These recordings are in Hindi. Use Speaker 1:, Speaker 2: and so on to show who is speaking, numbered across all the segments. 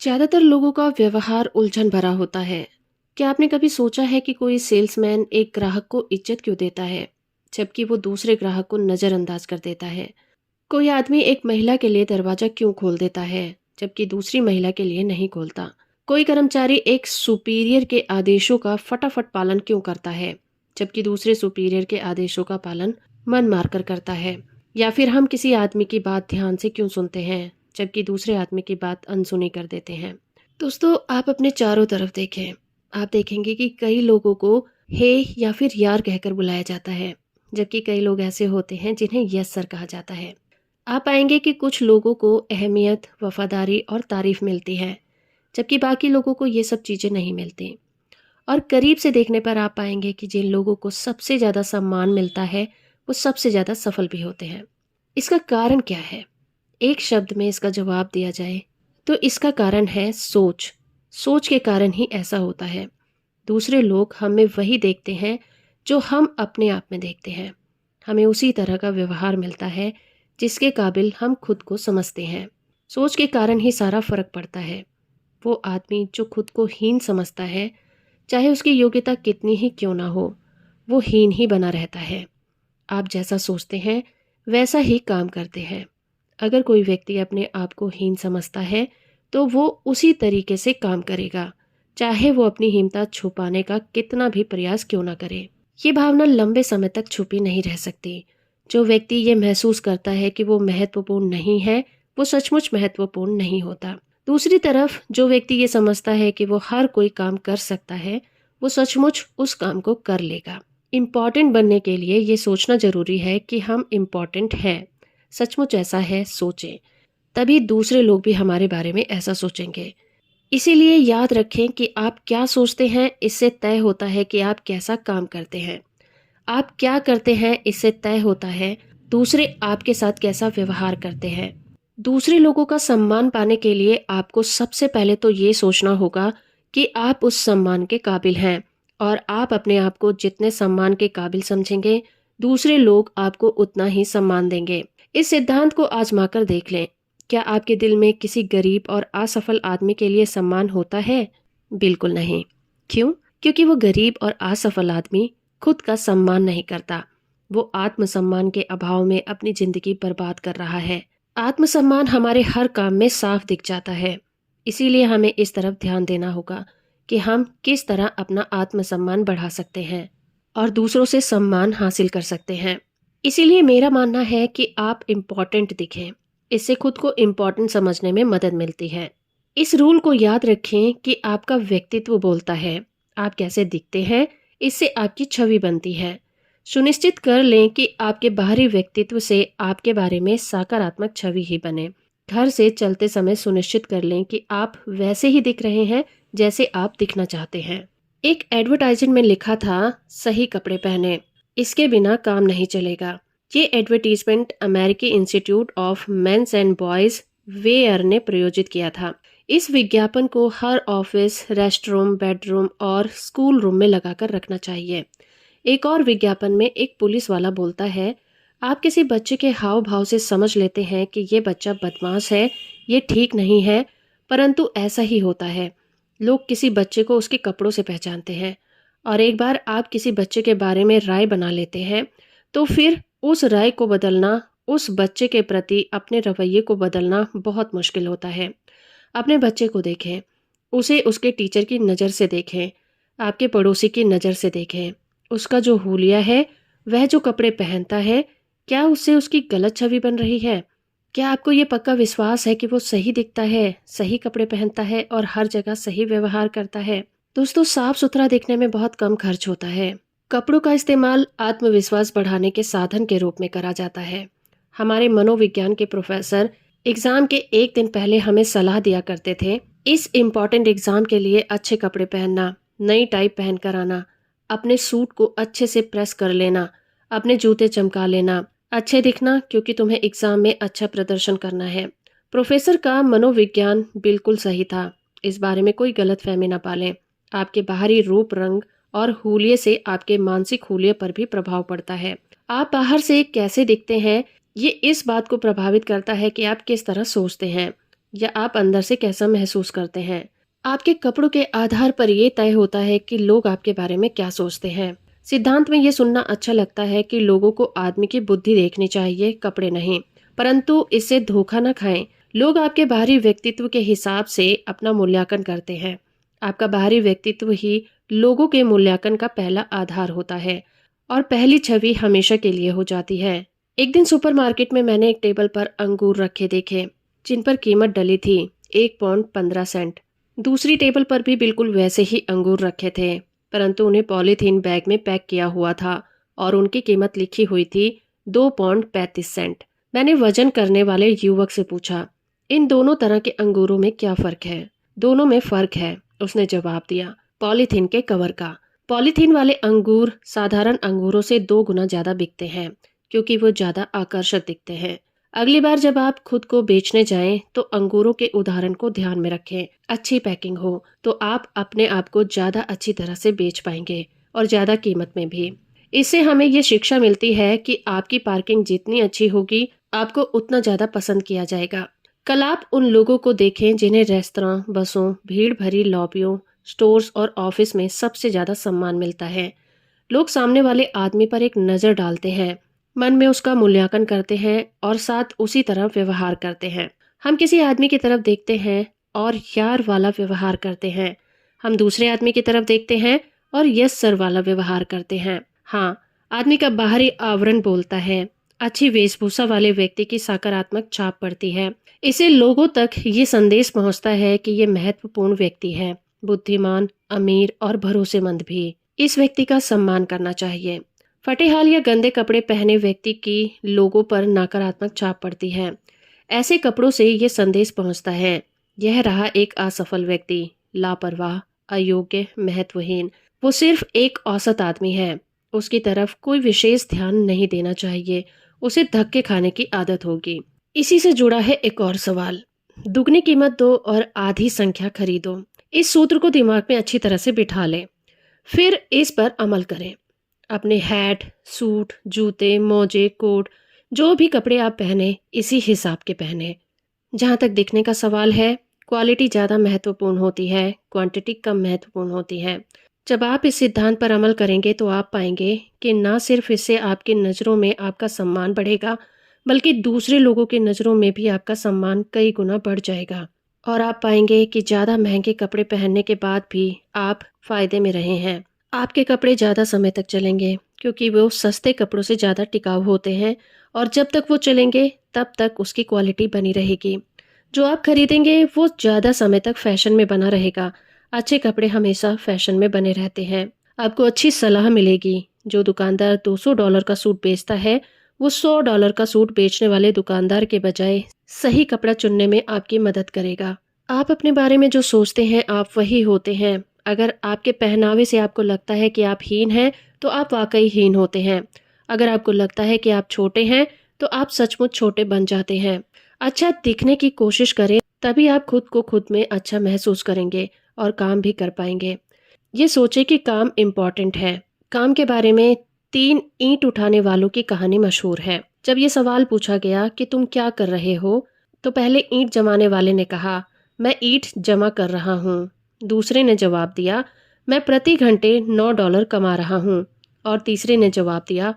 Speaker 1: ज़्यादातर लोगों का व्यवहार उलझन भरा होता है। क्या आपने कभी सोचा है कि कोई सेल्समैन एक ग्राहक को इज्जत क्यों देता है, जबकि वो दूसरे ग्राहक को नज़रअंदाज कर देता है? कोई आदमी एक महिला के लिए दरवाज़ा क्यों खोल देता है, जबकि दूसरी महिला के लिए नहीं खोलता? कोई कर्मचारी एक सुपीरियर के आदेशों का फटाफट पालन क्यों करता है, जबकि दूसरे सुपीरियर के आदेशों का पालन मन मारकर करता है? या फिर हम किसी आदमी की बात ध्यान से क्यों सुनते हैं, जबकि दूसरे आदमी की बात अनसुनी कर देते हैं? दोस्तों, आप अपने चारों तरफ देखें। आप देखेंगे कि कई लोगों को हे या फिर यार कहकर बुलाया जाता है, जबकि कई लोग ऐसे होते हैं जिन्हें यस सर कहा जाता है। आप पाएंगे कि कुछ लोगों को अहमियत, वफादारी और तारीफ मिलती है, जबकि बाकी लोगों को ये सब चीज़ें नहीं मिलती। और करीब से देखने पर आप पाएंगे कि जिन लोगों को सबसे ज़्यादा सम्मान मिलता है, वो सबसे ज़्यादा सफल भी होते हैं। इसका कारण क्या है? एक शब्द में इसका जवाब दिया जाए तो इसका कारण है सोच। सोच के कारण ही ऐसा होता है। दूसरे लोग हमें वही देखते हैं जो हम अपने आप में देखते हैं। हमें उसी तरह का व्यवहार मिलता है जिसके काबिल हम खुद को समझते हैं। सोच के कारण ही सारा फर्क पड़ता है। वो आदमी जो खुद को हीन समझता है, चाहे उसकी योग्यता कितनी ही क्यों ना हो, वो हीन ही बना रहता है। आप जैसा सोचते हैं वैसा ही काम करते हैं। अगर कोई व्यक्ति अपने आप को हीन समझता है तो वो उसी तरीके से काम करेगा, चाहे वो अपनी हीनता छुपाने का कितना भी प्रयास क्यों ना करे। ये भावना लंबे समय तक छुपी नहीं रह सकती। जो व्यक्ति ये महसूस करता है कि वो महत्वपूर्ण नहीं है, वो सचमुच महत्वपूर्ण नहीं होता। दूसरी तरफ जो व्यक्ति ये समझता है कि वो हर कोई काम कर सकता है, वो सचमुच उस काम को कर लेगा। इम्पॉर्टेंट बनने के लिए ये सोचना जरूरी है कि हम इम्पॉर्टेंट हैं। सचमुच ऐसा है सोचें, तभी दूसरे लोग भी हमारे बारे में ऐसा सोचेंगे। इसीलिए याद रखें कि आप क्या सोचते हैं इससे तय होता है कि आप कैसा काम करते हैं। आप क्या करते हैं इससे तय होता है दूसरे आपके साथ कैसा व्यवहार करते हैं। दूसरे लोगों का सम्मान पाने के लिए आपको सबसे पहले तो ये सोचना होगा कि आप उस सम्मान के काबिल हैं, और आप अपने आप को जितने सम्मान के काबिल समझेंगे, दूसरे लोग आपको उतना ही सम्मान देंगे। इस सिद्धांत को आजमा कर देख लें। क्या आपके दिल में किसी गरीब और असफल आदमी के लिए सम्मान होता है? बिल्कुल नहीं। क्यों? क्योंकि वो गरीब और असफल आदमी खुद का सम्मान नहीं करता। वो आत्मसम्मान के अभाव में अपनी जिंदगी बर्बाद कर रहा है। आत्मसम्मान हमारे हर काम में साफ दिख जाता है। इसीलिए हमें इस तरफ ध्यान देना होगा कि हम किस तरह अपना आत्मसम्मान बढ़ा सकते हैं और दूसरों से सम्मान हासिल कर सकते हैं। इसीलिए मेरा मानना है कि आप इम्पोर्टेंट दिखें। इससे खुद को इम्पोर्टेंट समझने में मदद मिलती है। इस रूल को याद रखें कि आपका व्यक्तित्व बोलता है। आप कैसे दिखते हैं, इससे आपकी छवि बनती है। सुनिश्चित कर लें कि आपके बाहरी व्यक्तित्व से आपके बारे में सकारात्मक छवि ही बने। घर से चलते समय सुनिश्चित कर लें कि आप वैसे ही दिख रहे हैं जैसे आप दिखना चाहते हैं। एक एडवर्टाइजमेंट में लिखा था, सही कपड़े पहने, इसके बिना काम नहीं चलेगा। ये एडवर्टीजमेंट अमेरिकी institute of men's and boys wear ने प्रायोजित किया था। इस विज्ञापन को हर ऑफिस, रेस्टरूम, बेडरूम और स्कूल रूम में लगाकर रखना चाहिए। एक और विज्ञापन में एक पुलिस वाला बोलता है, आप किसी बच्चे के हाव भाव से समझ लेते हैं कि ये बच्चा बदमाश है, ये ठीक नहीं है, परंतु ऐसा ही होता है। लोग किसी बच्चे को उसके कपड़ों से पहचानते हैं, और एक बार आप किसी बच्चे के बारे में राय बना लेते हैं तो फिर उस राय को बदलना, उस बच्चे के प्रति अपने रवैये को बदलना बहुत मुश्किल होता है। अपने बच्चे को देखें, उसे उसके टीचर की नज़र से देखें, आपके पड़ोसी की नज़र से देखें। उसका जो हुलिया है, वह जो कपड़े पहनता है, क्या उससे उसकी गलत छवि बन रही है? क्या आपको ये पक्का विश्वास है कि वो सही दिखता है, सही कपड़े पहनता है और हर जगह सही व्यवहार करता है? दोस्तों, साफ सुथरा दिखने में बहुत कम खर्च होता है। कपड़ों का इस्तेमाल आत्मविश्वास बढ़ाने के साधन के रूप में करा जाता है। हमारे मनोविज्ञान के प्रोफेसर एग्जाम के एक दिन पहले हमें सलाह दिया करते थे, इस इम्पॉर्टेंट एग्जाम के लिए अच्छे कपड़े पहनना, नई टाई पहन कर आना, अपने सूट को अच्छे से प्रेस कर लेना, अपने जूते चमका लेना, अच्छे दिखना क्योंकि तुम्हें एग्जाम में अच्छा प्रदर्शन करना है। प्रोफेसर का मनोविज्ञान बिल्कुल सही था। इस बारे में कोई गलतफहमी ना पालें। आपके बाहरी रूप, रंग और हुलिये से आपके मानसिक हुलिये पर भी प्रभाव पड़ता है। आप बाहर से कैसे दिखते हैं, ये इस बात को प्रभावित करता है कि आप किस तरह सोचते हैं। या आप अंदर से कैसा महसूस करते हैं। आपके कपड़ों के आधार पर ये तय होता है कि लोग आपके बारे में क्या सोचते हैं। सिद्धांत में ये सुनना अच्छा लगता है कि लोगों को आदमी की बुद्धि देखनी चाहिए, कपड़े नहीं। परंतु इससे धोखा न खाएं। लोग आपके बाहरी व्यक्तित्व के हिसाब से अपना मूल्यांकन करते हैं। आपका बाहरी व्यक्तित्व ही लोगों के मूल्यांकन का पहला आधार होता है और पहली छवि हमेशा के लिए हो जाती है। एक दिन सुपरमार्केट में मैंने एक टेबल पर अंगूर रखे देखे जिन पर कीमत डली थी 1 पौंड 15 सेंट। दूसरी टेबल पर भी बिल्कुल वैसे ही अंगूर रखे थे, परंतु उन्हें पॉलीथीन बैग में पैक किया हुआ था और उनकी कीमत लिखी हुई थी 2 पौंड 35 सेंट। मैंने वजन करने वाले युवक से पूछा, इन दोनों तरह के अंगूरों में क्या फर्क है? दोनों में फर्क है, उसने जवाब दिया, पॉलीथीन के कवर का। पॉलीथीन वाले अंगूर साधारण अंगूरों से 2 गुना ज्यादा बिकते हैं क्योंकि वो ज्यादा आकर्षक दिखते हैं। अगली बार जब आप खुद को बेचने जाएं तो अंगूरों के उदाहरण को ध्यान में रखें। अच्छी पैकिंग हो तो आप अपने आप को ज्यादा अच्छी तरह से बेच पाएंगे और ज्यादा कीमत में भी। इससे हमें ये शिक्षा मिलती है कि आपकी पार्किंग जितनी अच्छी होगी आपको उतना ज्यादा पसंद किया जाएगा। कल आप उन लोगों को देखें जिन्हें रेस्तरां, बसों, भीड़ भरी लॉबियों, स्टोर्स और ऑफिस में सबसे ज्यादा सम्मान मिलता है। लोग सामने वाले आदमी पर एक नजर डालते हैं, मन में उसका मूल्यांकन करते हैं और साथ उसी तरह व्यवहार करते हैं। हम किसी आदमी की तरफ देखते हैं और यार वाला व्यवहार करते हैं। हम दूसरे आदमी की तरफ देखते हैं और यस सर वाला व्यवहार करते हैं। हाँ, आदमी का बाहरी आवरण बोलता है। अच्छी वेशभूषा वाले व्यक्ति की सकारात्मक छाप पड़ती है। इससे लोगों तक ये संदेश पहुंचता है कि ये महत्वपूर्ण व्यक्ति है, बुद्धिमान, अमीर और भरोसेमंद भी। इस व्यक्ति का सम्मान करना चाहिए। फटेहाल या गंदे कपड़े पहने व्यक्ति की लोगों पर नकारात्मक छाप पड़ती है। ऐसे कपड़ों से ये संदेश पहुंचता है, यह रहा एक असफल व्यक्ति, लापरवाह, अयोग्य, महत्वहीन। वो सिर्फ एक औसत आदमी है। उसकी तरफ कोई विशेष ध्यान नहीं देना चाहिए, उसे धक्के खाने की आदत होगी। इसी से जुड़ा है एक और सवाल, दुगनी कीमत दो और आधी संख्या खरीदो। इस सूत्र को दिमाग में अच्छी तरह से बिठा लें, फिर इस पर अमल करें। अपने हैट, सूट, जूते, मोजे, कोट, जो भी कपड़े आप पहने इसी हिसाब के पहने। जहाँ तक दिखने का सवाल है, क्वालिटी ज़्यादा महत्वपूर्ण होती है, क्वांटिटी कम महत्वपूर्ण होती है। जब आप इस सिद्धांत पर अमल करेंगे तो आप पाएंगे कि ना सिर्फ इससे आपकी नज़रों में आपका सम्मान बढ़ेगा, बल्कि दूसरे लोगों की नज़रों में भी आपका सम्मान कई गुना बढ़ जाएगा। और आप पाएंगे कि ज़्यादा महंगे कपड़े पहनने के बाद भी आप फायदे में रहे हैं। आपके कपड़े ज़्यादा समय तक चलेंगे क्योंकि वो सस्ते कपड़ों से ज़्यादा टिकाऊ होते हैं और जब तक वो चलेंगे तब तक उसकी क्वालिटी बनी रहेगी। जो आप खरीदेंगे वो ज़्यादा समय तक फैशन में बना रहेगा। अच्छे कपड़े हमेशा फैशन में बने रहते हैं। आपको अच्छी सलाह मिलेगी। जो दुकानदार $200 का सूट बेचता है वो $100 का सूट बेचने वाले दुकानदार के बजाय सही कपड़ा चुनने में आपकी मदद करेगा। आप अपने बारे में जो सोचते हैं आप वही होते हैं। अगर आपके पहनावे से आपको लगता है कि आप हीन हैं तो आप वाकई हीन होते हैं। अगर आपको लगता है कि आप छोटे हैं तो आप सचमुच छोटे बन जाते हैं। अच्छा दिखने की कोशिश करें, तभी आप खुद को खुद में अच्छा महसूस करेंगे और काम भी कर पाएंगे। ये सोचे कि काम इम्पॉर्टेंट है। काम के बारे में 3 ईंट उठाने वालों की कहानी मशहूर है। जब ये सवाल पूछा गया कि तुम क्या कर रहे हो, तो पहले ईंट जमाने वाले ने कहा, मैं ईंट जमा कर रहा हूँ। दूसरे ने जवाब दिया, मैं प्रति घंटे $9 कमा रहा हूँ। और तीसरे ने जवाब दिया,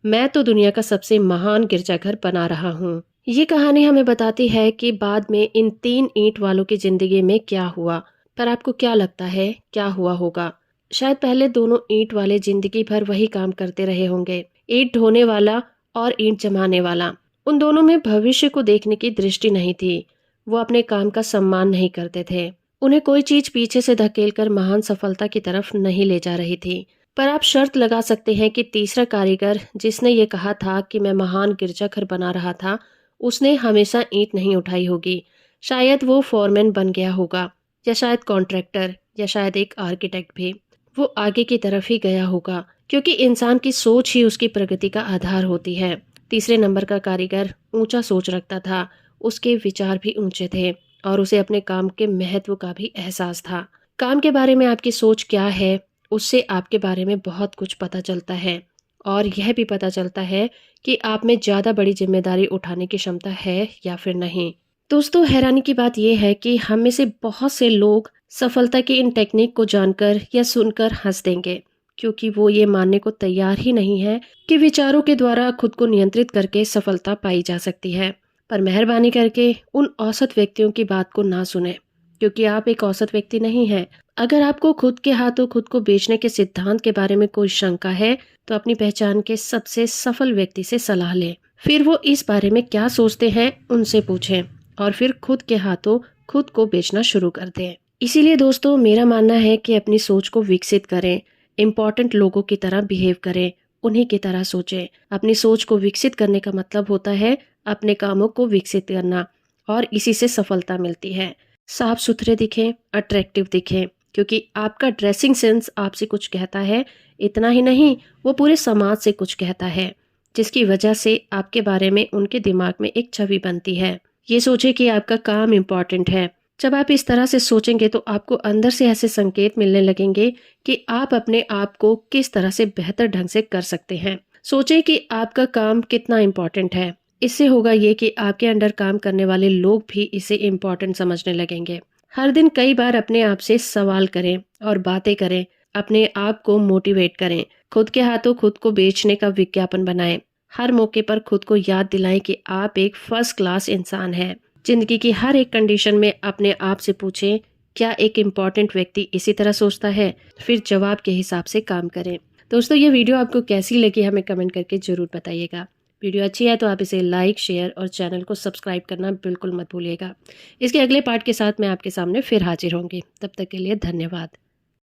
Speaker 1: मैं तो दुनिया का सबसे महान गिरजाघर बना रहा हूँ। ये कहानी हमें बताती है कि बाद में इन 3 ईंट वालों की जिंदगी में क्या हुआ। पर आपको क्या लगता है क्या हुआ होगा? शायद पहले दोनों ईंट वाले जिंदगी भर वही काम करते रहे होंगे, ईंट ढोने वाला और ईंट जमाने वाला। उन दोनों में भविष्य को देखने की दृष्टि नहीं थी। वो अपने काम का सम्मान नहीं करते थे। उन्हें कोई चीज पीछे से धकेलकर महान सफलता की तरफ नहीं ले जा रही थी। पर आप शर्त लगा सकते हैं कि तीसरा कारीगर जिसने ये कहा था कि मैं महान गिरजाघर बना रहा था, उसने हमेशा ईंट नहीं उठाई होगी। शायद वो फॉरमैन बन गया होगा, या शायद कॉन्ट्रैक्टर, या शायद एक आर्किटेक्ट भी। वो आगे की तरफ ही गया होगा क्योंकि इंसान की सोच ही उसकी प्रगति का आधार होती है। तीसरे नंबर का कारीगर ऊंचा सोच रखता था, उसके विचार भी ऊंचे थे और उसे अपने काम के महत्व का भी एहसास था। काम के बारे में आपकी सोच क्या है, उससे आपके बारे में बहुत कुछ पता चलता है और यह भी पता चलता है कि आप में ज़्यादा बड़ी जिम्मेदारी उठाने की क्षमता है या फिर नहीं। दोस्तों, हैरानी की बात यह है कि हम में से बहुत से लोग सफलता की इन टेक्निक को जानकर या सुनकर हंस देंगे, क्योंकि वो ये मानने को तैयार ही नहीं है कि विचारों के द्वारा खुद को नियंत्रित करके सफलता पाई जा सकती है। पर मेहरबानी करके उन औसत व्यक्तियों की बात को ना सुने, क्योंकि आप एक औसत व्यक्ति नहीं हैं। अगर आपको खुद के हाथों खुद को बेचने के सिद्धांत के बारे में कोई शंका है, तो अपनी पहचान के सबसे सफल व्यक्ति से सलाह लें। फिर वो इस बारे में क्या सोचते हैं उनसे पूछें, और फिर खुद के हाथों खुद को बेचना शुरू कर दें। इसीलिए दोस्तों, मेरा मानना है कि अपनी सोच को विकसित करें, इम्पोर्टेंट लोगों की तरह बिहेव करें, उन्हीं की तरह सोचें। अपनी सोच को विकसित करने का मतलब होता है अपने कामों को विकसित करना, और इसी से सफलता मिलती है। साफ सुथरे दिखें, अट्रैक्टिव दिखें, क्योंकि आपका ड्रेसिंग सेंस आपसे कुछ कहता है। इतना ही नहीं, वो पूरे समाज से कुछ कहता है, जिसकी वजह से आपके बारे में उनके दिमाग में एक छवि बनती है। ये सोचे कि आपका काम इम्पोर्टेंट है। जब आप इस तरह से सोचेंगे तो आपको अंदर से ऐसे संकेत मिलने लगेंगे कि आप अपने आप को किस तरह से बेहतर ढंग से कर सकते हैं। सोचें कि आपका काम कितना इम्पोर्टेंट है। इससे होगा ये कि आपके अंडर काम करने वाले लोग भी इसे इम्पोर्टेंट समझने लगेंगे। हर दिन कई बार अपने आप से सवाल करें और बातें करें, अपने आप को मोटिवेट करें। खुद के हाथों खुद को बेचने का विज्ञापन बनाएं। हर मौके पर खुद को याद दिलाएं कि आप एक फर्स्ट क्लास इंसान हैं। जिंदगी की हर एक कंडीशन में अपने आप से पूछें, क्या एक इम्पॉर्टेंट व्यक्ति इसी तरह सोचता है? फिर जवाब के हिसाब से काम करें। दोस्तों, ये वीडियो आपको कैसी लगी हमें कमेंट करके जरूर बताइएगा। वीडियो अच्छी है तो आप इसे लाइक, शेयर और चैनल को सब्सक्राइब करना बिल्कुल मत भूलिएगा। इसके अगले पार्ट के साथ मैं आपके सामने फिर हाजिर होंगी। तब तक के लिए धन्यवाद।